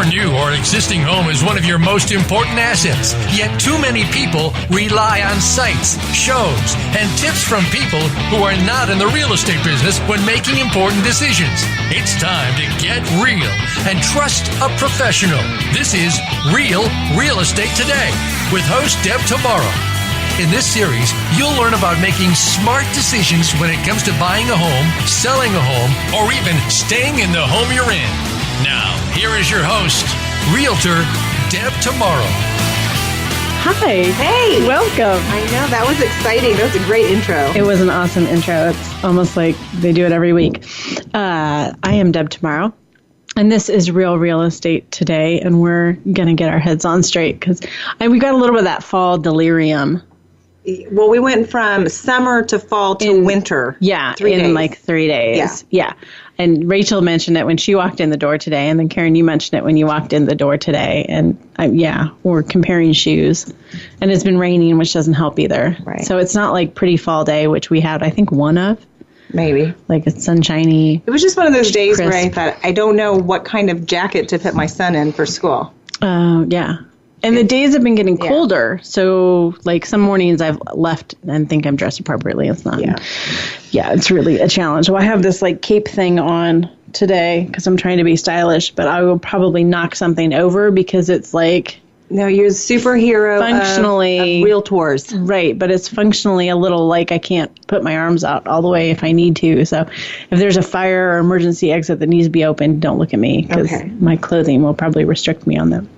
Your new or existing home is one of your most important assets, yet too many people rely on sites, shows, and tips from people who are not in the real estate business when making important decisions. It's time to get real and trust a professional. This is Real Estate Today with host Deb Tomaro. In this series, you'll learn about making smart decisions when it comes to buying a home, selling a home, or even staying in the home you're in. Now, here is your host, Realtor Deb Tomaro. Hi. Hey. Welcome. I know, that was exciting. That was a great intro. It was an awesome intro. It's almost like they do it every week. I am Deb Tomaro, and this is Real Estate Today, and we're going to get our heads on straight because we got a little bit of that fall delirium. Well, we went from summer to fall to winter. Yeah, 3 days. in like 3 days. Yeah. And Rachel mentioned it when she walked in the door today, and then Karen, you mentioned it when you walked in the door today. And we're comparing shoes, and it's been raining, which doesn't help either. Right. So it's not like pretty fall day, which we had, I think, one of. Maybe. Like it's sunshiny. It was just one of those days crisp. where I thought, I don't know what kind of jacket to put my son in for school. Yeah. And the days have been getting colder, so like some mornings I've left and think I'm dressed appropriately. It's not. Yeah, it's really a challenge. Well, I have this like cape thing on today because I'm trying to be stylish, but I will probably knock something over because it's like... No, you're a superhero functionally of Realtors. Right, but it's functionally a little like I can't put my arms out all the way if I need to. So if there's a fire or emergency exit that needs to be opened, don't look at me because my clothing will probably restrict me on them.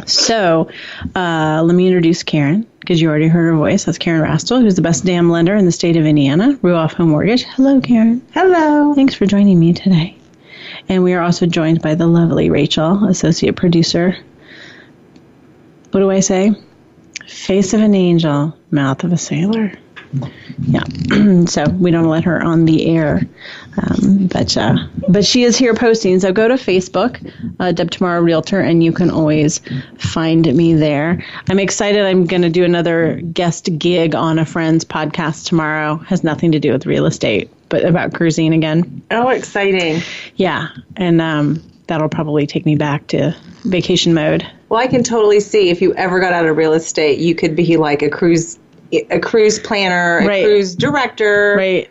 So let me introduce Karen, because you already heard her voice. That's Karen Rastel, who's the best damn lender in the state of Indiana, Ruoff Home Mortgage. Hello, Karen. Hello. Thanks for joining me today. And we are also joined by the lovely Rachel, associate producer. What do I say? Face of an angel, mouth of a sailor. Yeah, so we don't let her on the air, but she is here posting. So go to Facebook, Deb Tomaro Realtor, and you can always find me there. I'm excited. I'm going to do another guest gig on a friend's podcast tomorrow. Has nothing to do with real estate, but about cruising again. Oh, exciting! Yeah, and that'll probably take me back to vacation mode. Well, I can totally see if you ever got out of real estate, you could be like a cruise planner, a cruise director,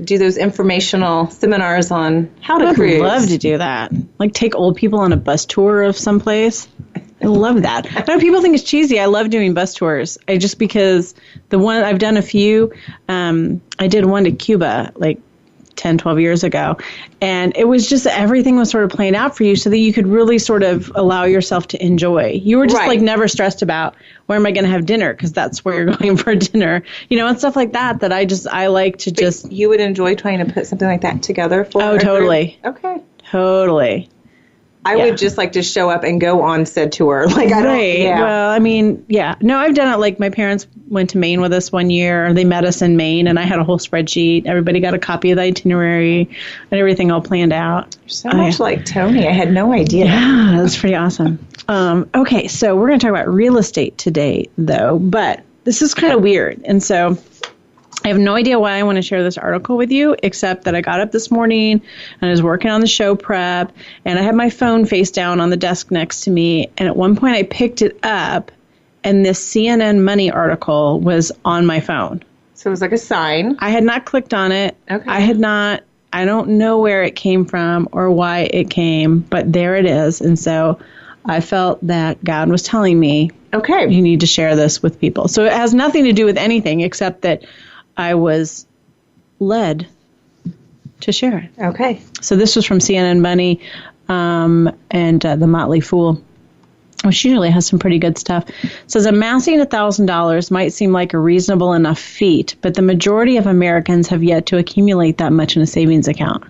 do those informational seminars on how to cruise. I'd love to do that. Like take old people on a bus tour of someplace. I love that. I know people think it's cheesy. I love doing bus tours. Because the one I've done a few, I did one to Cuba like 10, 12 years ago. And it was just everything was sort of playing out for you so that you could really sort of allow yourself to enjoy. You were just like never stressed about where am I going to have dinner because that's where you're going for dinner, and stuff like that I like to just. You would enjoy trying to put something like that together for Oh, totally. Okay. Totally. I would just like to show up and go on said tour. Like I don't. Yeah. Well, I mean, No, I've done it. Like my parents went to Maine with us one year. They met us in Maine, and I had a whole spreadsheet. Everybody got a copy of the itinerary and everything all planned out. So much like Tony. I had no idea. Yeah, that's pretty awesome. Okay, so we're going to talk about real estate today, though. But this is kind of weird, and so. I have no idea why I want to share this article with you, except that I got up this morning and I was working on the show prep, and I had my phone face down on the desk next to me, and at one point I picked it up, and this CNN Money article was on my phone. So it was like a sign. I had not clicked on it. Okay. I don't know where it came from or why it came, but there it is. And so I felt that God was telling me, okay, you need to share this with people. So it has nothing to do with anything except that I was led to share it. Okay. So this was from CNN Money and The Motley Fool, which usually has some pretty good stuff. It says amassing $1,000 might seem like a reasonable enough feat, but the majority of Americans have yet to accumulate that much in a savings account.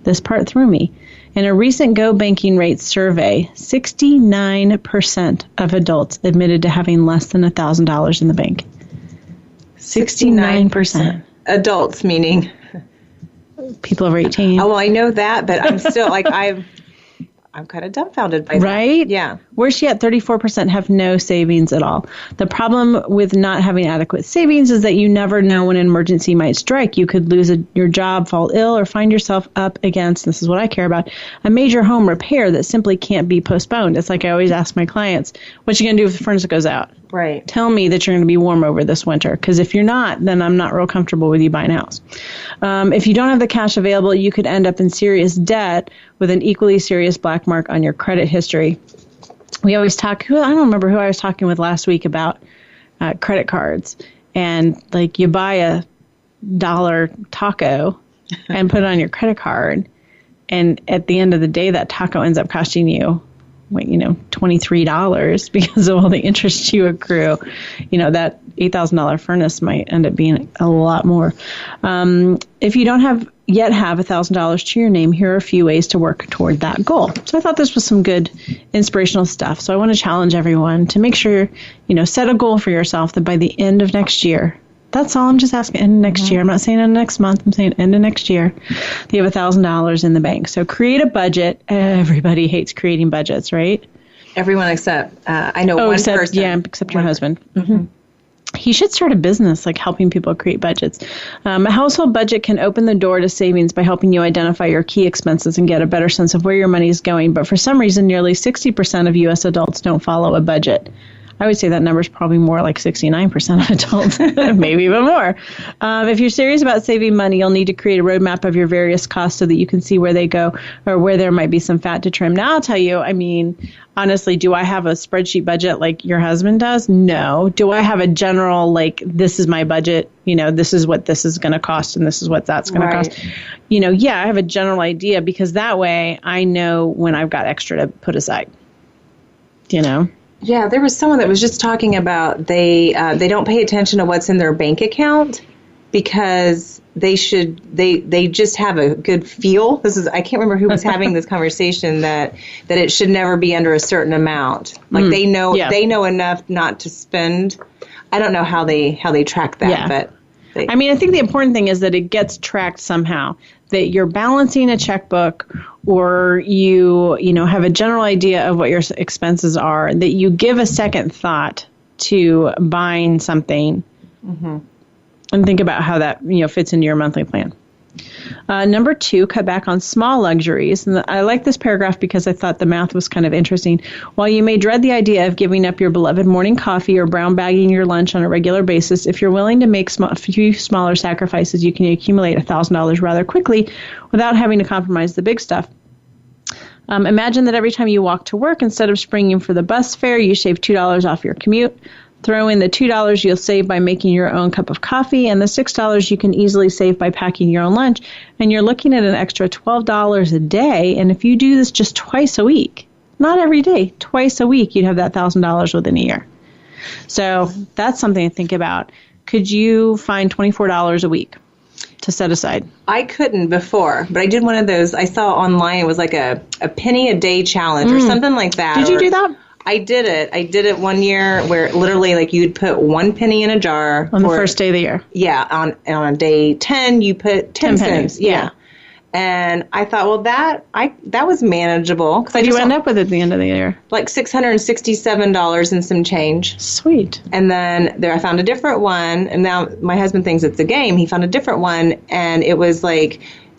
This part threw me. In a recent Go Banking Rates survey, 69% of adults admitted to having less than $1,000 in the bank. 69%. Adults, meaning? People over 18. Oh, well, I know that, but I'm still like, I'm kind of dumbfounded by that. Right? Yeah. Where's she at? 34% have no savings at all. The problem with not having adequate savings is that you never know when an emergency might strike. You could lose your job, fall ill, or find yourself up against, this is what I care about, a major home repair that simply can't be postponed. It's like I always ask my clients, what you going to do if the furnace goes out? Right. Tell me that you're going to be warm over this winter, because if you're not, then I'm not real comfortable with you buying a house. If you don't have the cash available, you could end up in serious debt with an equally serious black mark on your credit history. We always talk, I don't remember who I was talking with last week about credit cards. And like you buy $1 taco and put it on your credit card. And at the end of the day, that taco ends up costing you, $23 because of all the interest you accrue. That $8,000 furnace might end up being a lot more. If you don't yet have $1,000 to your name, here are a few ways to work toward that goal. So I thought this was some good inspirational stuff. So I want to challenge everyone to make sure, set a goal for yourself that by the end of next year, that's all. I'm just asking end of next year. I'm not saying end of next month. I'm saying end of next year. You have $1,000 in the bank. So create a budget. Everybody hates creating budgets, right? Everyone except, I know one person. Yeah, except your husband. Mm-hmm. He should start a business like helping people create budgets. A household budget can open the door to savings by helping you identify your key expenses and get a better sense of where your money is going. But for some reason, nearly 60% of U.S. adults don't follow a budget. I would say that number is probably more like 69% of adults, maybe even more. If you're serious about saving money, you'll need to create a roadmap of your various costs so that you can see where they go or where there might be some fat to trim. Now, I'll tell you, honestly, do I have a spreadsheet budget like your husband does? No. Do I have a general, this is my budget, this is what this is going to cost and this is what that's going to cost? Yeah, I have a general idea because that way I know when I've got extra to put aside, Yeah, there was someone that was just talking about they don't pay attention to what's in their bank account because they just have a good feel. I can't remember who was having this conversation that it should never be under a certain amount. They know enough not to spend. I don't know how they track that, but I think the important thing is that it gets tracked somehow. That you're balancing a checkbook, or you have a general idea of what your expenses are. That you give a second thought to buying something, and think about how that fits into your monthly plan. Number 2, cut back on small luxuries. And I like this paragraph because I thought the math was kind of interesting. While you may dread the idea of giving up your beloved morning coffee or brown bagging your lunch on a regular basis, if you're willing to make a few smaller sacrifices, you can accumulate $1,000 rather quickly without having to compromise the big stuff. Imagine that every time you walk to work, instead of springing for the bus fare, you shave $2 off your commute. Throw in the $2 you'll save by making your own cup of coffee and the $6 you can easily save by packing your own lunch. And you're looking at an extra $12 a day. And if you do this just twice a week, not every day, twice a week, you'd have that $1,000 within a year. So that's something to think about. Could you find $24 a week to set aside? I couldn't before, but I did one of those. I saw online, it was like a penny a day challenge or something like that. Did you do that? I did it. I did it one year where literally you'd put 1 penny in a jar. On the first day of the year. Yeah. On day 10, you put 10 cents. Yeah. And I thought, well, that was manageable. What did you end up with at the end of the year? Like $667 and some change. Sweet. And then I found a different one. And now my husband thinks it's a game. He found a different one. And it was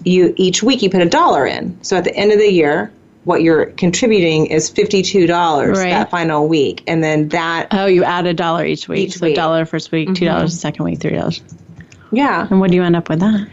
each week you put $1 in. So at the end of the year, what you're contributing is $52 that final week. And then that... Oh, you add $1 each week. So $1 first week, $2 the second week, $3. Yeah. And what do you end up with that?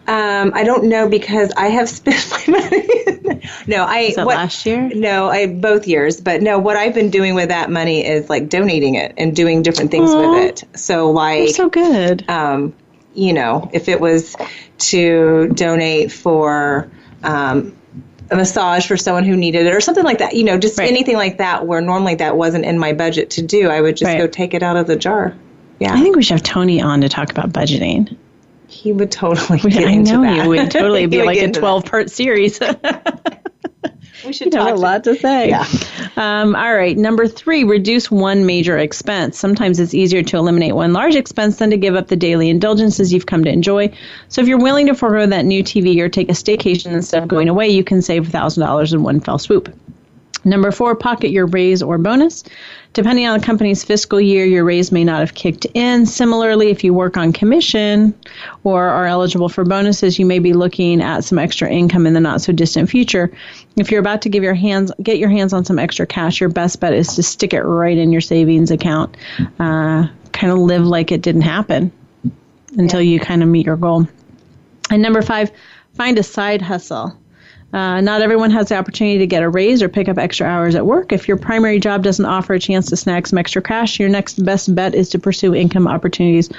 I don't know because I have spent my money. No, last year? No, both years. But no, what I've been doing with that money is donating it and doing different things with it. So you're so good. If it was to donate for a massage for someone who needed it or something like that, just anything like that where normally that wasn't in my budget to do, I would just go take it out of the jar. Yeah. I think we should have Tony on to talk about budgeting. He would totally get into that. He would totally be like a 12-part series. We should have a lot to say. Yeah. All right. Number 3, reduce one major expense. Sometimes it's easier to eliminate one large expense than to give up the daily indulgences you've come to enjoy. So if you're willing to forego that new TV or take a staycation instead of going away, you can save $1,000 in one fell swoop. Number 4, pocket your raise or bonus. Depending on the company's fiscal year, your raise may not have kicked in. Similarly, if you work on commission or are eligible for bonuses, you may be looking at some extra income in the not-so-distant future. If you're about to get your hands on some extra cash, your best bet is to stick it right in your savings account. Kind of live like it didn't happen until you kind of meet your goal. And number 5, find a side hustle. Not everyone has the opportunity to get a raise or pick up extra hours at work. If your primary job doesn't offer a chance to snag some extra cash, your next best bet is to pursue income opportunities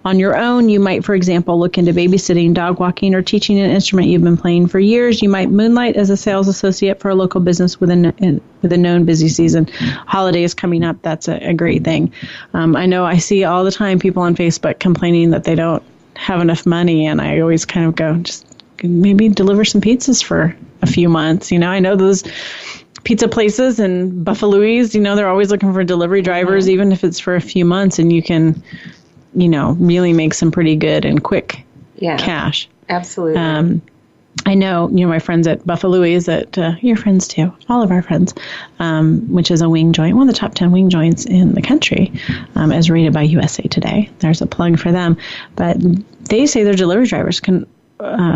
on your own. You might, for example, look into babysitting, dog walking, or teaching an instrument you've been playing for years. You might moonlight as a sales associate for a local business with a known busy season. Holidays coming up, that's a great thing. I know I see all the time people on Facebook complaining that they don't have enough money, and I always kind of go, just maybe deliver some pizzas for a few months. I know those pizza places and Buffalo's, they're always looking for delivery drivers, even if it's for a few months, and you can, really make some pretty good and quick cash. Absolutely. I know, my friends at Buffalo's, your friends too, all of our friends, which is a wing joint, one of the top 10 wing joints in the country, as rated by USA Today. There's a plug for them. But they say their delivery drivers can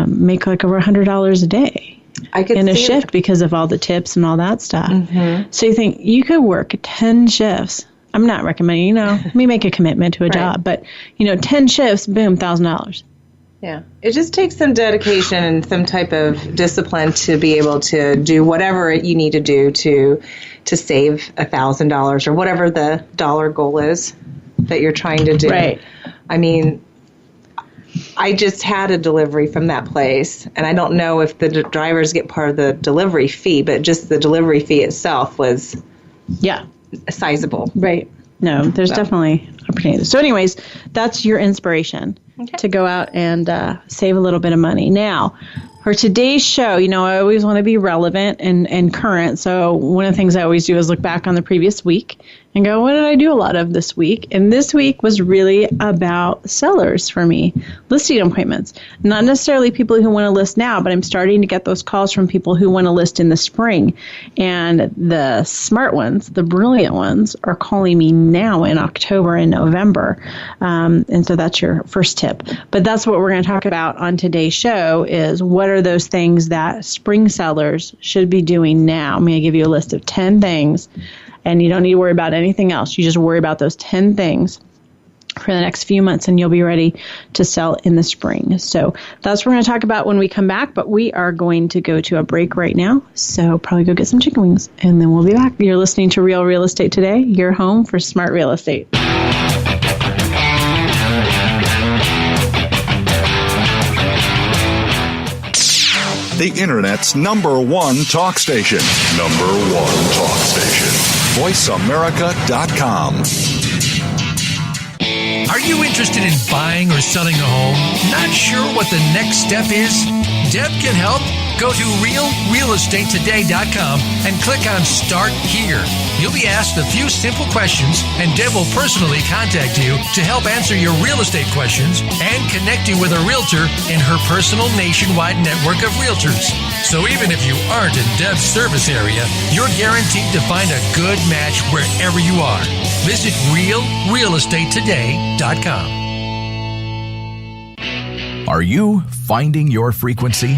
make like over $100 a day in a shift because of all the tips and all that stuff. Mm-hmm. So you think you could work 10 shifts. I'm not recommending, let me make a commitment to a job, but 10 shifts, boom, $1,000. Yeah. It just takes some dedication and some type of discipline to be able to do whatever you need to do to save $1,000 or whatever the dollar goal is that you're trying to do. Right. I mean, I just had a delivery from that place, and I don't know if the drivers get part of the delivery fee, but just the delivery fee itself was sizable. Right. No, there's definitely opportunities. So anyways, that's your inspiration to go out and save a little bit of money. Now, for today's show, I always want to be relevant and current. So one of the things I always do is look back on the previous week and go, what did I do a lot of this week? And this week was really about sellers for me, listing appointments. Not necessarily people who want to list now, but I'm starting to get those calls from people who want to list in the spring. And the smart ones, the brilliant ones, are calling me now in October and November. And so that's your first tip. But that's what we're going to talk about on today's show is what are those things that spring sellers should be doing now. I'm going to give you a list of 10 things. And you don't need to worry about anything else. You just worry about those 10 things for the next few months, and you'll be ready to sell in the spring. So that's what we're going to talk about when we come back, but we are going to go to a break right now. So probably go get some chicken wings, and then we'll be back. You're listening to Real Real Estate Today, your home for smart real estate. The Internet's #1 talk station. #1 talk station. VoiceAmerica.com. Are you interested in buying or selling a home? Not sure what the next step is? Deb can help. Go to realrealestatetoday.com and click on Start Here. You'll be asked a few simple questions, and Deb will personally contact you to help answer your real estate questions and connect you with a realtor in her personal nationwide network of realtors. So even if you aren't in Deb's service area, you're guaranteed to find a good match wherever you are. Visit realrealestatetoday.com. Are you finding your frequency?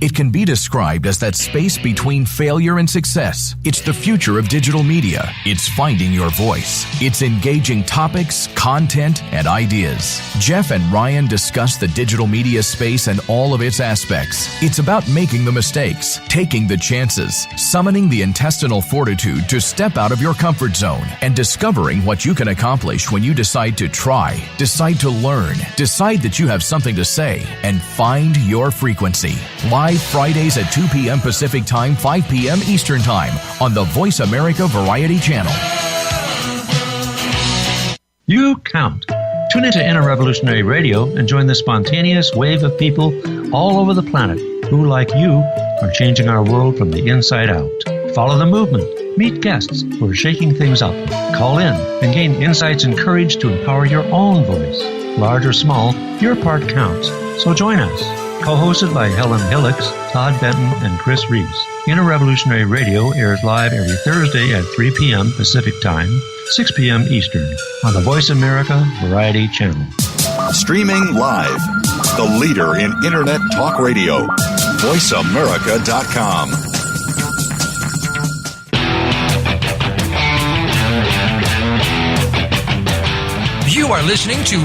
It can be described as that space between failure and success. It's the future of digital media. It's finding your voice. It's engaging topics, content, and ideas. Jeff and Ryan discuss the digital media space and all of its aspects. It's about making the mistakes, taking the chances, summoning the intestinal fortitude to step out of your comfort zone, and discovering what you can accomplish when you decide to try, decide to learn, decide that you have something to say, and find your frequency. Live Fridays at 2 p.m. Pacific Time, 5 p.m. Eastern Time on the Voice America Variety Channel. You count. Tune into Inner Revolutionary Radio and join the spontaneous wave of people all over the planet who, like you, are changing our world from the inside out. Follow the movement. Meet guests who are shaking things up. Call in and gain insights and courage to empower your own voice. Large or small, your part counts. So join us. Co-hosted by Helen Hillocks, Todd Benton, and Chris Reeves. Inner Revolutionary Radio airs live every Thursday at 3 p.m. Pacific Time, 6 p.m. Eastern, on the Voice America Variety Channel. Streaming live. The leader in Internet talk radio. VoiceAmerica.com. You are listening to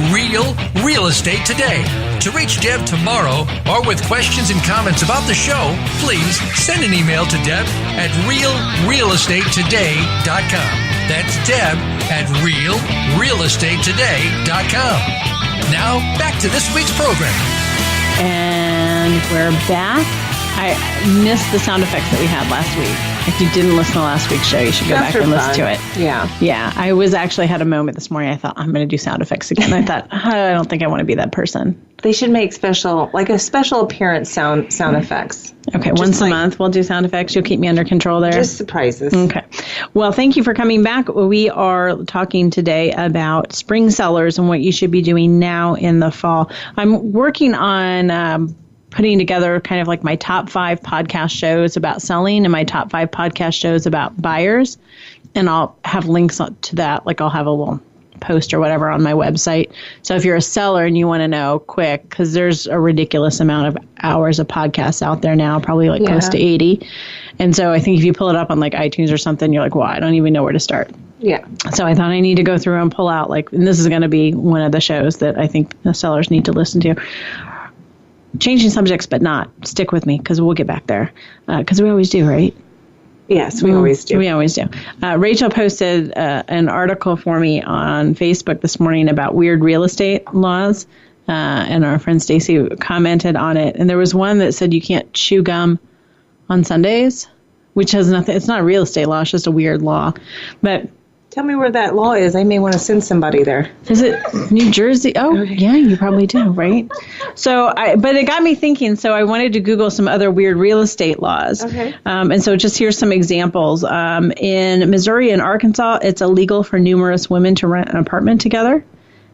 Real Estate Today. To reach Deb Tomaro or with questions and comments about the show, please send an email to Deb at realrealestatetoday.com. That's Deb at realrealestatetoday.com. Now, back to this week's program. And we're back. I missed the sound effects that we had last week. If you didn't listen to last week's show, you should go back and listen to it. Yeah. Yeah. I had a moment this morning. I thought, I'm going to do sound effects again. I thought, I don't think I want to be that person. They should make special appearance sound effects. Okay. Once a month, we'll do sound effects. You'll keep me under control there. Just surprises. Okay. Well, thank you for coming back. We are talking today about spring sellers and what you should be doing now in the fall. I'm working on putting together kind of like my top 5 podcast shows about selling and my top 5 podcast shows about buyers. And I'll have links to that. Like I'll have a little post or whatever on my website. So if you're a seller and you want to know quick, because there's a ridiculous amount of hours of podcasts out there now, probably close to 80. And so I think if you pull it up on like iTunes or something, you're like, well, I don't even know where to start. Yeah. So I thought I need to go through and pull out and this is going to be one of the shows that I think the sellers need to listen to. Changing subjects, but not. Stick with me because we'll get back there. Because we always do, right? Yes, we always do. We always do. Rachel posted an article for me on Facebook this morning about weird real estate laws. And our friend Stacy commented on it. And there was one that said you can't chew gum on Sundays, which has nothing. It's not a real estate law. It's just a weird law. But tell me where that law is. I may want to send somebody there. Is it New Jersey? Oh, okay. Yeah, you probably do, right? But it got me thinking, so I wanted to Google some other weird real estate laws. Okay. And so just here's some examples. In Missouri and Arkansas, it's illegal for numerous women to rent an apartment together.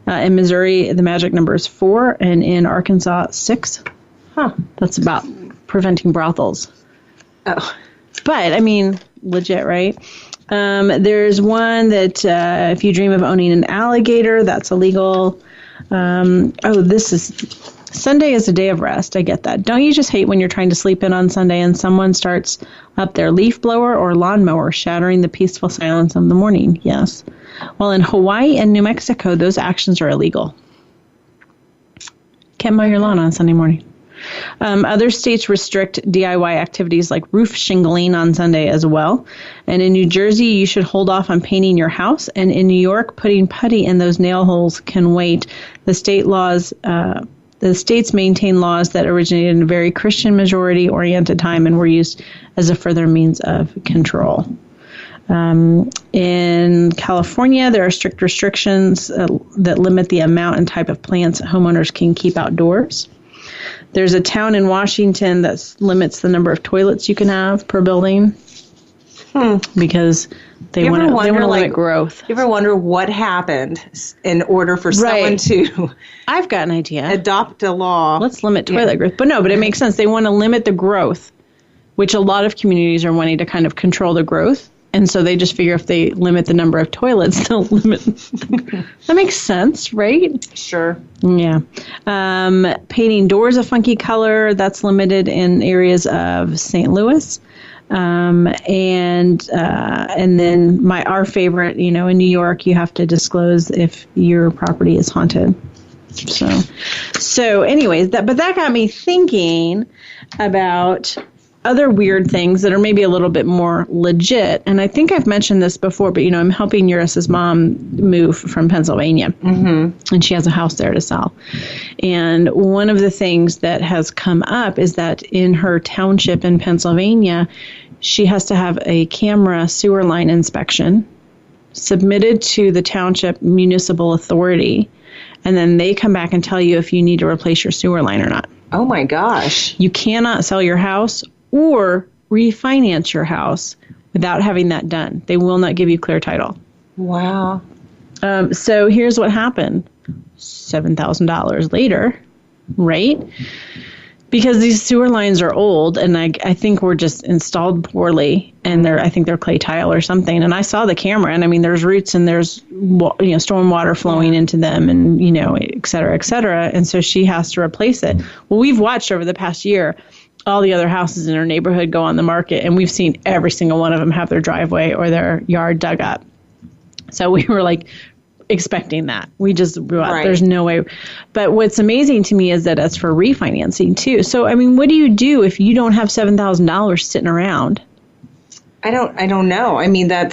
In Missouri, the magic number is 4, and in Arkansas, 6. Huh. That's about preventing brothels. Oh. But, I mean, legit, right? There's one that if you dream of owning an alligator, that's illegal. This is Sunday is a day of rest. I get that. Don't you just hate when you're trying to sleep in on Sunday and someone starts up their leaf blower or lawnmower, shattering the peaceful silence of the morning? Yes. Well, in Hawaii and New Mexico, those actions are illegal. Can't mow your lawn on Sunday morning. Other states restrict DIY activities like roof shingling on Sunday as well. And in New Jersey, you should hold off on painting your house. And in New York, putting putty in those nail holes can wait. The states maintain laws that originated in a very Christian majority-oriented time and were used as a further means of control. In California, there are strict restrictions that limit the amount and type of plants homeowners can keep outdoors. There's a town in Washington that limits the number of toilets you can have per building because they want to limit growth. You ever wonder what happened in order for someone to I've got an idea. Adopt a law? Let's limit toilet growth. But it makes sense. They want to limit the growth, which a lot of communities are wanting to kind of control the growth. And so they just figure if they limit the number of toilets, they'll limit. That makes sense, right? Sure. Yeah. Painting doors a funky color, that's limited in areas of St. Louis. And then our favorite, in New York, you have to disclose if your property is haunted. So anyways, that got me thinking about other weird things that are maybe a little bit more legit. And I think I've mentioned this before, but, I'm helping Eurus's mom move from Pennsylvania. Mm-hmm. And she has a house there to sell. And one of the things that has come up is that in her township in Pennsylvania, she has to have a camera sewer line inspection submitted to the township municipal authority. And then they come back and tell you if you need to replace your sewer line or not. Oh, my gosh. You cannot sell your house or refinance your house without having that done. They will not give you clear title. Wow. So here's what happened. $7,000 later, right? Because these sewer lines are old, and I think were just installed poorly, and I think they're clay tile or something. And I saw the camera, and I mean, there's roots and there's storm water flowing into them, and et cetera, et cetera. And so she has to replace it. Well, we've watched over the past year all the other houses in our neighborhood go on the market, and we've seen every single one of them have their driveway or their yard dug up. So we were like expecting that. There's no way. But what's amazing to me is that it's for refinancing too. So, I mean, what do you do if you don't have $7,000 sitting around? I don't know. I mean, I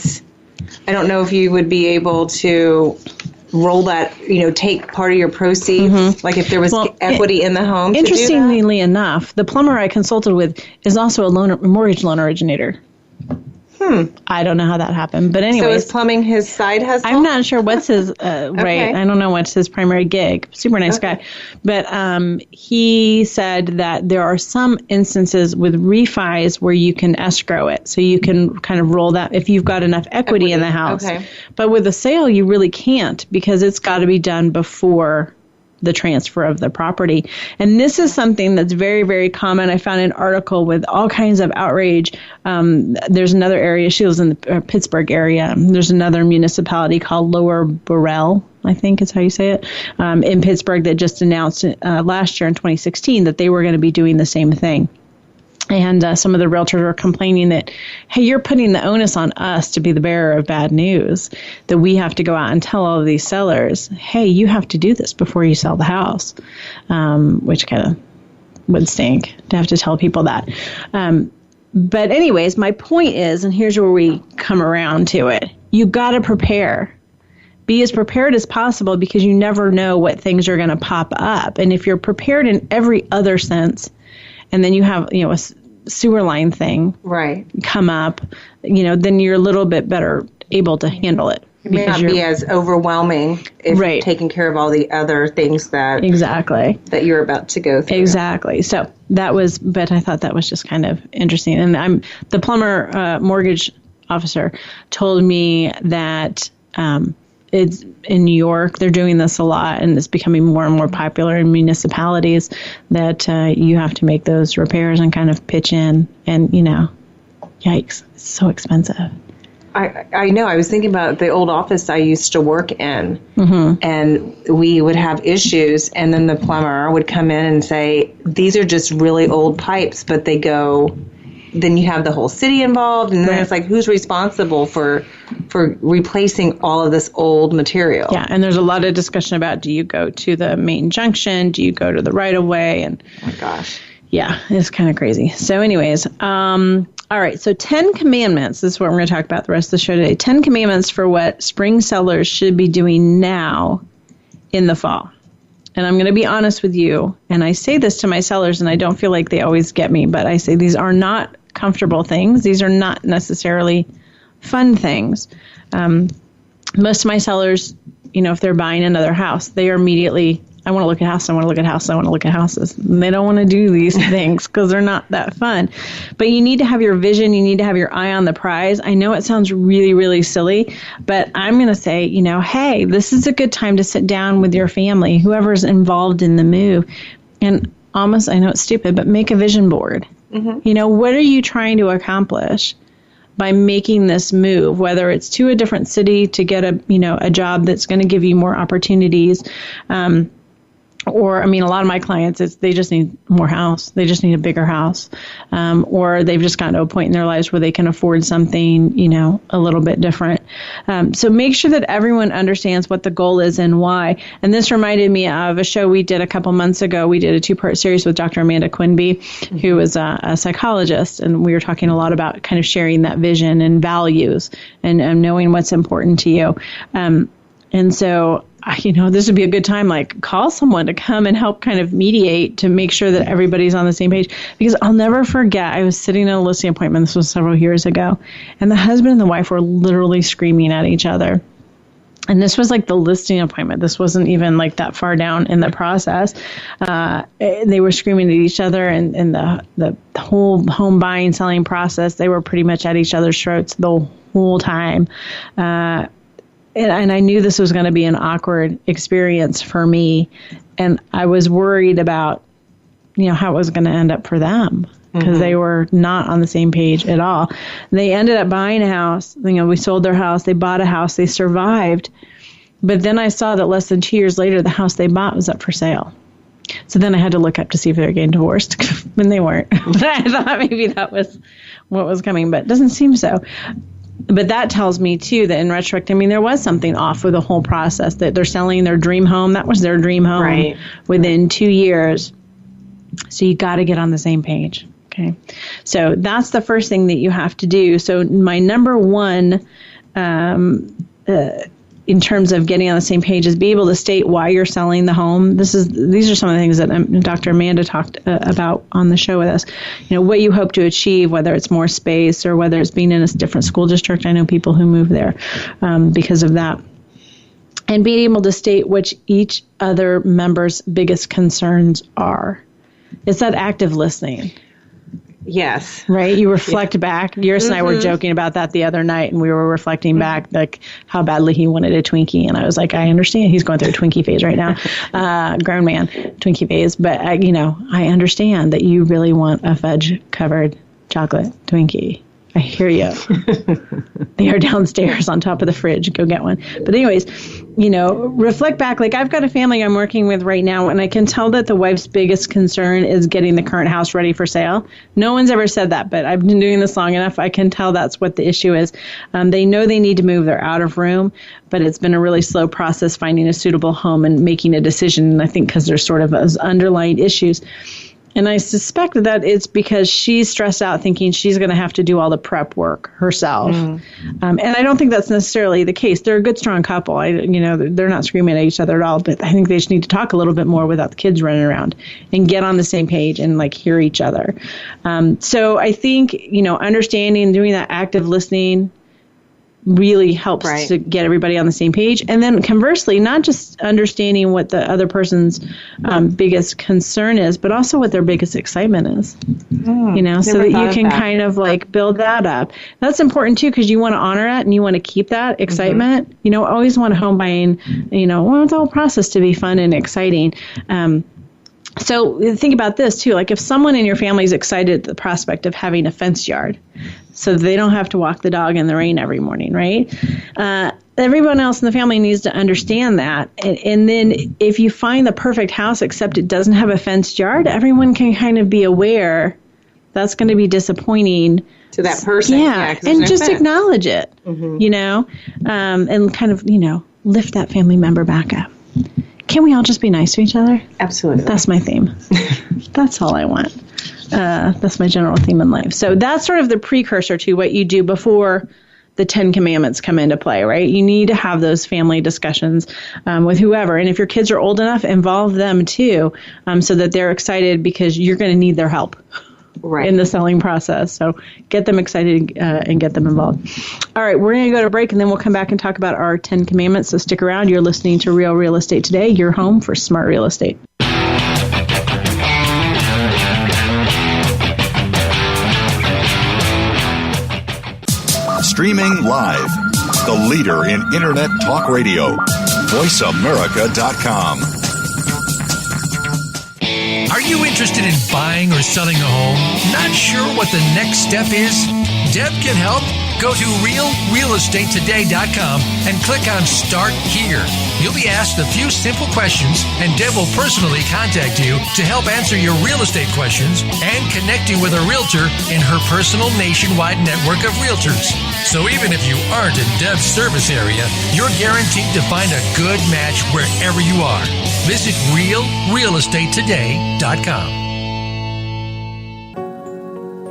don't know if you would be able to roll that, take part of your proceeds, like if there was equity in the home. Interestingly enough, the plumber I consulted with is also a mortgage loan originator. I don't know how that happened, but anyway. So is plumbing his side hustle? I'm not sure what's his right. I don't know what's his primary gig. Super nice guy, but he said that there are some instances with refis where you can escrow it, so you can kind of roll that if you've got enough equity in the house. Okay. But with a sale, you really can't because it's got to be done before the transfer of the property. And this is something that's very, very common. I found an article with all kinds of outrage. There's another area, she lives in the Pittsburgh area. There's another municipality called Lower Burrell, I think is how you say it, in Pittsburgh that just announced last year in 2016 that they were going to be doing the same thing. And some of the realtors were complaining that, hey, you're putting the onus on us to be the bearer of bad news, that we have to go out and tell all of these sellers, hey, you have to do this before you sell the house, which kind of would stink to have to tell people that. But anyways, my point is, and here's where we come around to it, you got to prepare. Be as prepared as possible because you never know what things are going to pop up. And if you're prepared in every other sense, and then you have, a sewer line thing come up, then you're a little bit better able to handle it. It may not be as overwhelming if you're taking care of all the other things that you're about to go through. Exactly. So but I thought that was just kind of interesting. And the plumber mortgage officer told me that it's in New York. They're doing this a lot, and it's becoming more and more popular in municipalities that you have to make those repairs and kind of pitch in. And, yikes, it's so expensive. I know. I was thinking about the old office I used to work in, and we would have issues, and then the plumber would come in and say, these are just really old pipes, but they go... Then you have the whole city involved, and then it's like, who's responsible for replacing all of this old material? Yeah, and there's a lot of discussion about, do you go to the main junction? Do you go to the right-of-way? And oh my gosh. Yeah, it's kind of crazy. So anyways, all right, so 10 commandments. This is what we're going to talk about the rest of the show today. 10 commandments for what spring sellers should be doing now in the fall. And I'm going to be honest with you, and I say this to my sellers, and I don't feel like they always get me, but I say these are not comfortable things. These are not necessarily fun things. Most of my sellers, if they're buying another house, they are immediately, I want to look at houses, I want to look at houses, I want to look at houses. And they don't want to do these things because they're not that fun. But you need to have your vision. You need to have your eye on the prize. I know it sounds really, really silly, but I'm going to say, hey, this is a good time to sit down with your family, whoever's involved in the move. And almost, I know it's stupid, but make a vision board. What are you trying to accomplish by making this move, whether it's to a different city to get a job that's going to give you more opportunities, or, a lot of my clients, they just need more house. They just need a bigger house. Or they've just gotten to a point in their lives where they can afford something, a little bit different. So make sure that everyone understands what the goal is and why. And this reminded me of a show we did a couple months ago. We did a 2-part series with Dr. Amanda Quinby, who is a psychologist. And we were talking a lot about kind of sharing that vision and values and knowing what's important to you. And so, this would be a good time, call someone to come and help kind of mediate to make sure that everybody's on the same page. Because I'll never forget, I was sitting in a listing appointment, this was several years ago, and the husband and the wife were literally screaming at each other. And this was like the listing appointment. This wasn't even like that far down in the process. They were screaming at each other, and the whole home buying, selling process, they were pretty much at each other's throats the whole time. And I knew this was going to be an awkward experience for me. And I was worried about, how it was going to end up for them, because they were not on the same page at all. They ended up buying a house. We sold their house. They bought a house. They survived. But then I saw that less than 2 years later, the house they bought was up for sale. So then I had to look up to see if they were getting divorced, and they weren't. I thought maybe that was what was coming, but it doesn't seem so. But that tells me, too, that in retrospect, there was something off with the whole process, that they're selling their dream home. That was their dream home within 2 years. So you got to get on the same page. Okay. So that's the first thing that you have to do. So my number one, in terms of getting on the same page, is be able to state why you're selling the home. These are some of the things that Dr. Amanda talked about on the show with us. What you hope to achieve, whether it's more space or whether it's being in a different school district. I know people who move there because of that. And being able to state which each other member's biggest concerns are. It's that active listening. Yes. Right? You reflect back. Yours and I were joking about that the other night, and we were reflecting back, like, how badly he wanted a Twinkie. And I was like, I understand. He's going through a Twinkie phase right now. Grown man, Twinkie phase. But, I understand that you really want a fudge-covered chocolate Twinkie. I hear you. They are downstairs on top of the fridge. Go get one. But anyways, reflect back. Like, I've got a family I'm working with right now, and I can tell that the wife's biggest concern is getting the current house ready for sale. No one's ever said that, but I've been doing this long enough. I can tell that's what the issue is. They know they need to move. They're out of room, but it's been a really slow process finding a suitable home and making a decision. And I think because there's sort of those underlying issues. And I suspect that it's because she's stressed out thinking she's going to have to do all the prep work herself. And I don't think that's necessarily the case. They're a good, strong couple. They're not screaming at each other at all, but I think they just need to talk a little bit more without the kids running around and get on the same page and hear each other. So I think, understanding, doing that active listening really helps to get everybody on the same page. And then conversely, not just understanding what the other person's biggest concern is, but also what their biggest excitement is, so that you can kind of build that up. That's important too, because you want to honor it and you want to keep that excitement. Always want home buying, want the whole process to be fun and exciting. So think about this too, if someone in your family is excited at the prospect of having a fenced yard, so they don't have to walk the dog in the rain every morning, right? Everyone else in the family needs to understand that. And then if you find the perfect house, except it doesn't have a fenced yard, everyone can kind of be aware that's going to be disappointing to that person. Yeah, and just acknowledge it, and kind of, lift that family member back up. Can we all just be nice to each other? Absolutely. That's my theme. That's all I want. That's my general theme in life. So that's sort of the precursor to what you do before the 10 Commandments come into play, right? You need to have those family discussions with whoever. And if your kids are old enough, involve them too, so that they're excited, because you're going to need their help in the selling process. So get them excited and get them involved. All right, we're going to go to break, and then we'll come back and talk about our 10 Commandments. So stick around. You're listening to Real Real Estate Today, your home for smart real estate. Streaming live, the leader in Internet Talk Radio, VoiceAmerica.com. Are you interested in buying or selling a home? Not sure what the next step is? Deb can help. Go to realrealestatetoday.com and click on Start Here. You'll be asked a few simple questions, and Deb will personally contact you to help answer your real estate questions and connect you with a realtor in her personal nationwide network of realtors. So even if you aren't in Deb's service area, you're guaranteed to find a good match wherever you are. Visit realrealestatetoday.com.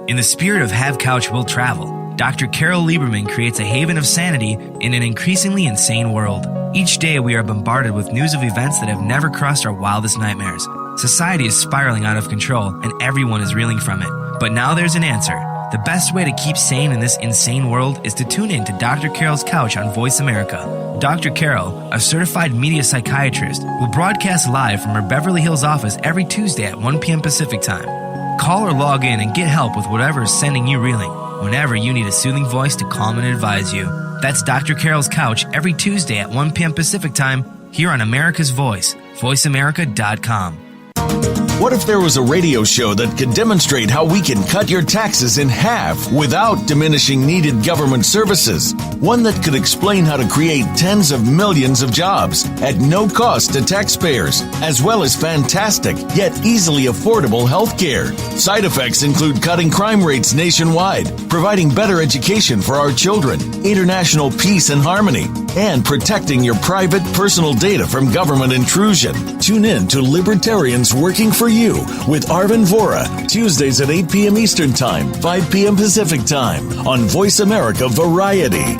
In the spirit of Have Couch Will Travel, Dr. Carol Lieberman creates a haven of sanity in an increasingly insane world. Each day we are bombarded with news of events that have never crossed our wildest nightmares. Society is spiraling out of control and everyone is reeling from it. But now there's an answer. The best way to keep sane in this insane world is to tune in to Dr. Carol's Couch on Voice America. Dr. Carol, a certified media psychiatrist, will broadcast live from her Beverly Hills office every Tuesday at 1 p.m. Pacific Time. Call or log in and get help with whatever is sending you reeling whenever you need a soothing voice to calm and advise you. That's Dr. Carol's Couch every Tuesday at 1 p.m. Pacific Time here on America's Voice, voiceamerica.com. What if there was a radio show that could demonstrate how we can cut your taxes in half without diminishing needed government services? One that could explain how to create tens of millions of jobs at no cost to taxpayers, as well as fantastic yet easily affordable health care. Side effects include cutting crime rates nationwide, providing better education for our children, international peace and harmony, and protecting your private personal data from government intrusion. Tune in to Libertarians Working for You with Arvin Vora, Tuesdays at 8 p.m. Eastern Time, 5 p.m. Pacific Time on Voice America Variety.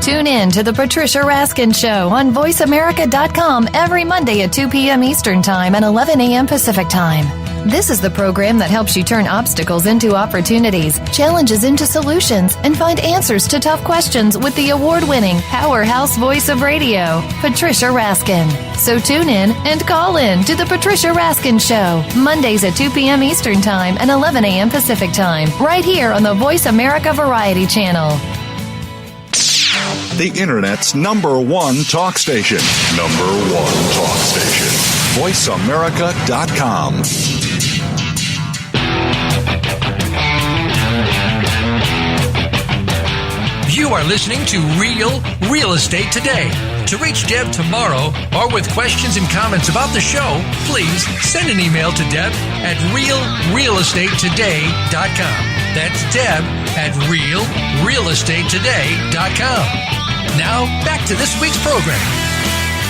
Tune in to The Patricia Raskin Show on voiceamerica.com every Monday at 2 p.m. Eastern Time and 11 a.m. Pacific Time. This is the program that helps you turn obstacles into opportunities, challenges into solutions, and find answers to tough questions with the award-winning powerhouse voice of radio, Patricia Raskin. So tune in and call in to The Patricia Raskin Show, Mondays at 2 p.m. Eastern Time and 11 a.m. Pacific Time, right here on the Voice America Variety Channel. The Internet's number one talk station. VoiceAmerica.com. You are listening to Real Estate Today. To reach Deb Tomaro or with questions and comments about the show, please send an email to Deb at realrealestatetoday.com. That's Deb at realrealestatetoday.com. Now, back to this week's program.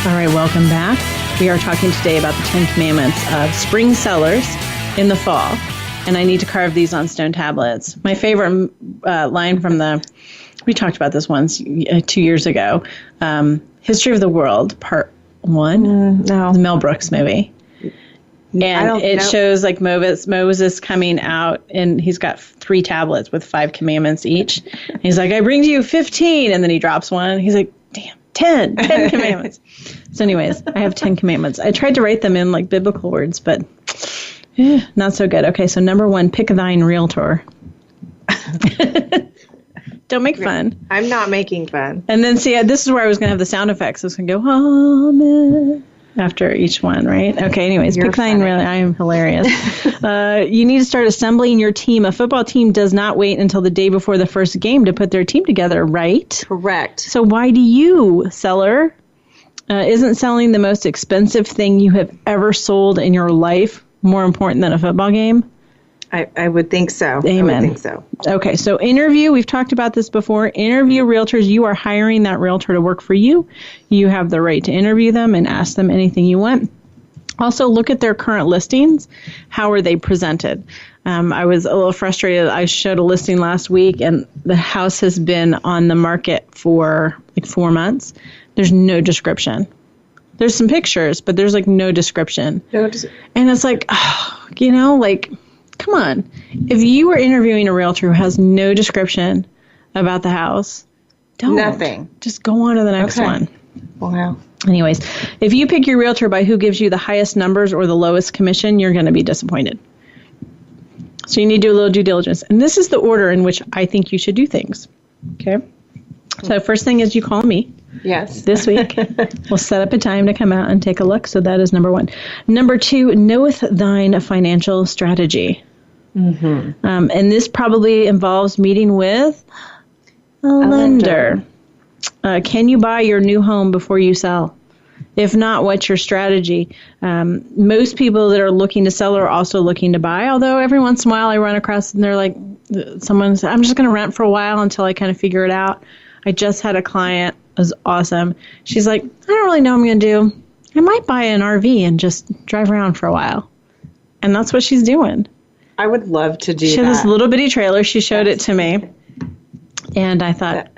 All right, welcome back. We are talking today about the 10 Commandments of spring sellers in the fall. And I need to carve these on stone tablets. My favorite line from we talked about this once 2 years ago. History of the World, Part 1. No. The Mel Brooks movie. And it shows like Moses coming out, and he's got 3 tablets with 5 commandments each. And he's like, I bring to you 15. And then he drops one. He's like, damn, 10 commandments. So anyways, I have 10 commandments. I tried to write them in like biblical words, but not so good. Okay, so number 1, pick thine realtor. Don't make fun. I'm not making fun. And then see, this is where I was going to have the sound effects. I was going to go, amen, after each one, right? Okay, anyways, pick thine realtor. I am hilarious. You need to start assembling your team. A football team does not wait until the day before the first game to put their team together, right? Correct. So why do you, seller, isn't selling the most expensive thing you have ever sold in your life more important than a football game? I would think so. Amen. I would think so. Okay, so interview. We've talked about this before. Interview realtors. You are hiring that realtor to work for you. You have the right to interview them and ask them anything you want. Also, look at their current listings. How are they presented? I was a little frustrated. I showed a listing last week, and the house has been on the market for like 4 months. There's no description. There's some pictures, but there's like no description. And it's like, come on. If you were interviewing a realtor who has no description about the house, don't. Nothing. Just go on to the next one. Wow. Anyways, if you pick your realtor by who gives you the highest numbers or the lowest commission, you're going to be disappointed. So you need to do a little due diligence. And this is the order in which I think you should do things. Okay? So first thing is you call me. Yes. This week. We'll set up a time to come out and take a look. So that is number 1. Number 2, knoweth thine financial strategy. Mm-hmm. And this probably involves meeting with a lender. Can you buy your new home before you sell? If not, what's your strategy? Most people that are looking to sell are also looking to buy, although every once in a while I run across and they're like, someone said, I'm just going to rent for a while until I kind of figure it out. I just had a client. It was awesome. She's like, I don't really know what I'm going to do. I might buy an RV and just drive around for a while. And that's what she's doing. I would love to do that. She had this little bitty trailer. She showed it to me. And I thought,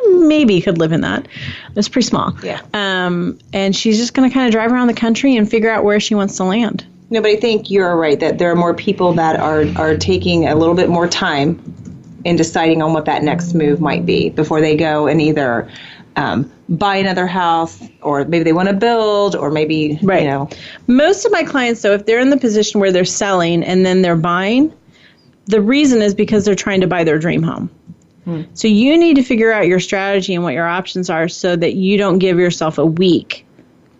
maybe could live in that. It's pretty small. Yeah. And she's just going to kind of drive around the country and figure out where she wants to land. No, but I think you're right that there are more people that are taking a little bit more time in deciding on what that next move might be before they go and either buy another house, or maybe they want to build, or maybe, Most of my clients, though, if they're in the position where they're selling and then they're buying, the reason is because they're trying to buy their dream home. So you need to figure out your strategy and what your options are so that you don't give yourself a week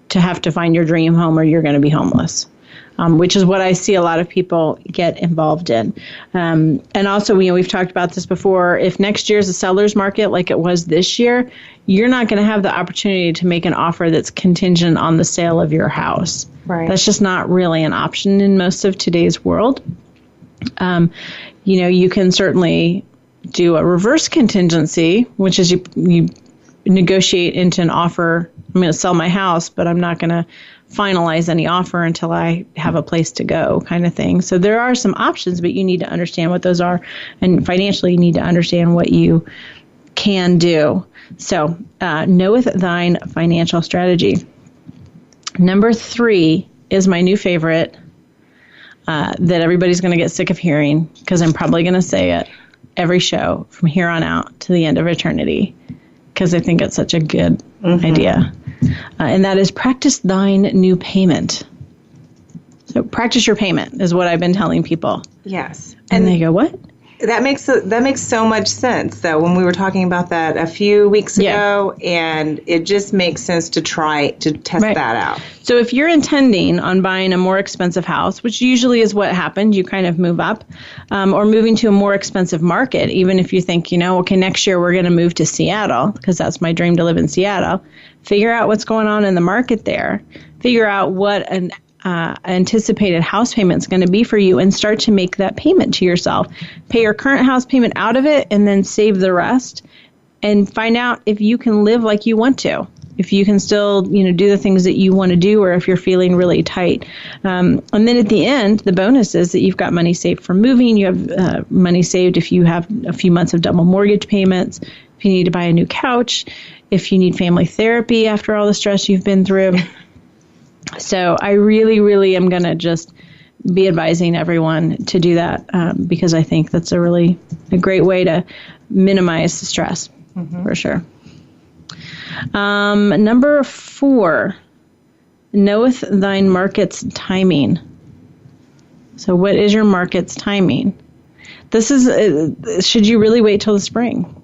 to have to find your dream home or you're going to be homeless. Which is what I see a lot of people get involved in. And also, we've talked about this before. If next year's a seller's market like it was this year, you're not going to have the opportunity to make an offer that's contingent on the sale of your house. Right. That's just not really an option in most of today's world. You can certainly do a reverse contingency, which is you negotiate into an offer. I'm going to sell my house, but I'm not going to finalize any offer until I have a place to go, kind of thing. So there are some options, but you need to understand what those are. And financially, you need to understand what you can do. So knoweth thine financial strategy. Number 3 is my new favorite that everybody's going to get sick of hearing, because I'm probably going to say it every show from here on out to the end of eternity, because I think it's such a good idea. And that is practice thine new payment. So practice your payment is what I've been telling people. Yes. And they go, what? That makes so much sense, though, when we were talking about that a few weeks ago, and it just makes sense to try to test that out. So if you're intending on buying a more expensive house, which usually is what happened, you kind of move up, or moving to a more expensive market, even if you think, okay, next year we're going to move to Seattle, because that's my dream to live in Seattle, figure out what's going on in the market there, figure out what an anticipated house payment is going to be for you, and start to make that payment to yourself. Pay your current house payment out of it and then save the rest, and find out if you can live like you want to, if you can still do the things that you want to do, or if you're feeling really tight. And then at the end, the bonus is that you've got money saved for moving. You have money saved if you have a few months of double mortgage payments, if you need to buy a new couch, if you need family therapy after all the stress you've been through. So I really, really am going to just be advising everyone to do that, because I think that's a great way to minimize the stress, for sure. Number 4, knoweth thine market's timing. So what is your market's timing? This is, should you really wait till the spring?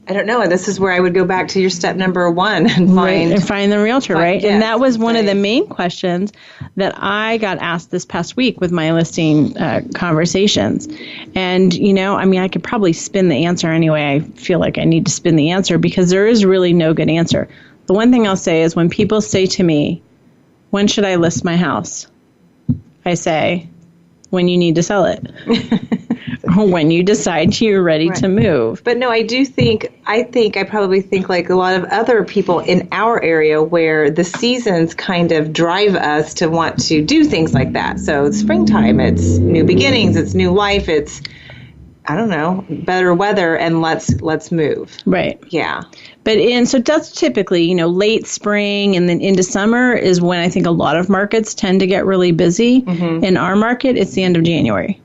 I don't know. This is where I would go back to your step number 1 and find the realtor, right? Yes, and that was one of the main questions that I got asked this past week with my listing conversations. And, I could probably spin the answer anyway. I feel like I need to spin the answer, because there is really no good answer. The one thing I'll say is, when people say to me, when should I list my house? I say, when you need to sell it. When you decide you're ready to move. But no, I probably think like a lot of other people in our area, where the seasons kind of drive us to want to do things like that. So springtime, it's new beginnings, it's new life, it's, I don't know, better weather, and let's move. Right. Yeah. So that's typically, late spring and then into summer is when I think a lot of markets tend to get really busy. In our market, it's the end of January.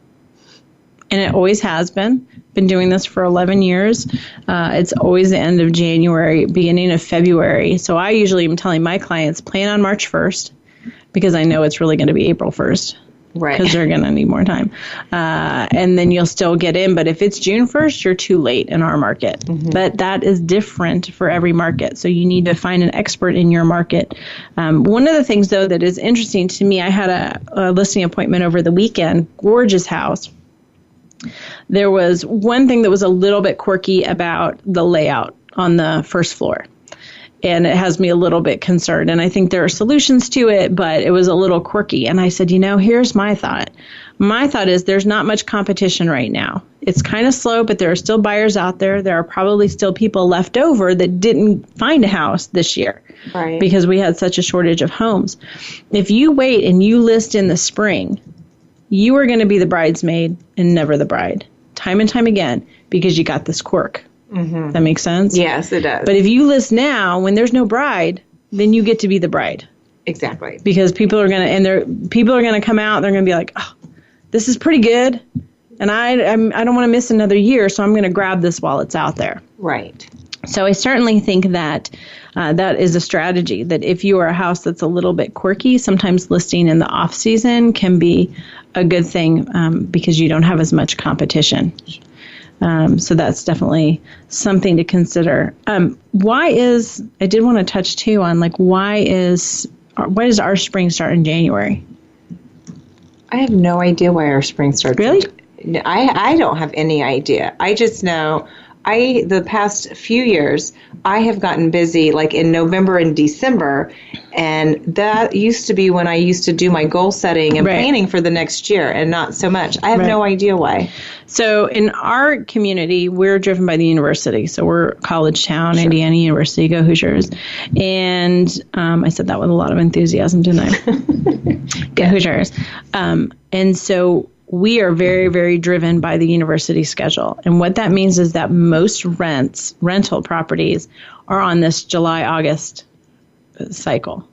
And it always has been. Been doing this for 11 years. It's always the end of January, beginning of February. So I usually am telling my clients, plan on March 1st, because I know it's really going to be April 1st. Right. Because they're going to need more time. And then you'll still get in. But if it's June 1st, you're too late in our market. But that is different for every market. So you need to find an expert in your market. One of the things, though, that is interesting to me, I had a listing appointment over the weekend, gorgeous house. There was one thing that was a little bit quirky about the layout on the first floor. And it has me a little bit concerned. And I think there are solutions to it, but it was a little quirky. And I said, here's my thought. My thought is there's not much competition right now. It's kind of slow, but there are still buyers out there. There are probably still people left over that didn't find a house this year, right? Because we had such a shortage of homes. If you wait and you list in the spring, you are going to be the bridesmaid and never the bride, time and time again, because you got this quirk. That makes sense? Yes, it does. But if you list now, when there's no bride, then you get to be the bride. Exactly. Because people are going to come out, they're going to be like, oh, this is pretty good. And I don't want to miss another year, so I'm going to grab this while it's out there. Right. So I certainly think that that is a strategy, that if you are a house that's a little bit quirky, sometimes listing in the off season can be a good thing because you don't have as much competition. So that's definitely something to consider. I did want to touch too on why does our spring start in January? I have no idea why our spring starts. Really? I don't have any idea. I just know the past few years, I have gotten busy in November and December, and that used to be when I used to do my goal setting and planning for the next year, and not so much. I have no idea why. So in our community, we're driven by the university. So we're college town, sure. Indiana University, go Hoosiers. And I said that with a lot of enthusiasm, didn't I? Go Hoosiers. And so we are very, very driven by the university schedule. And what that means is that most rental properties are on this July-August cycle.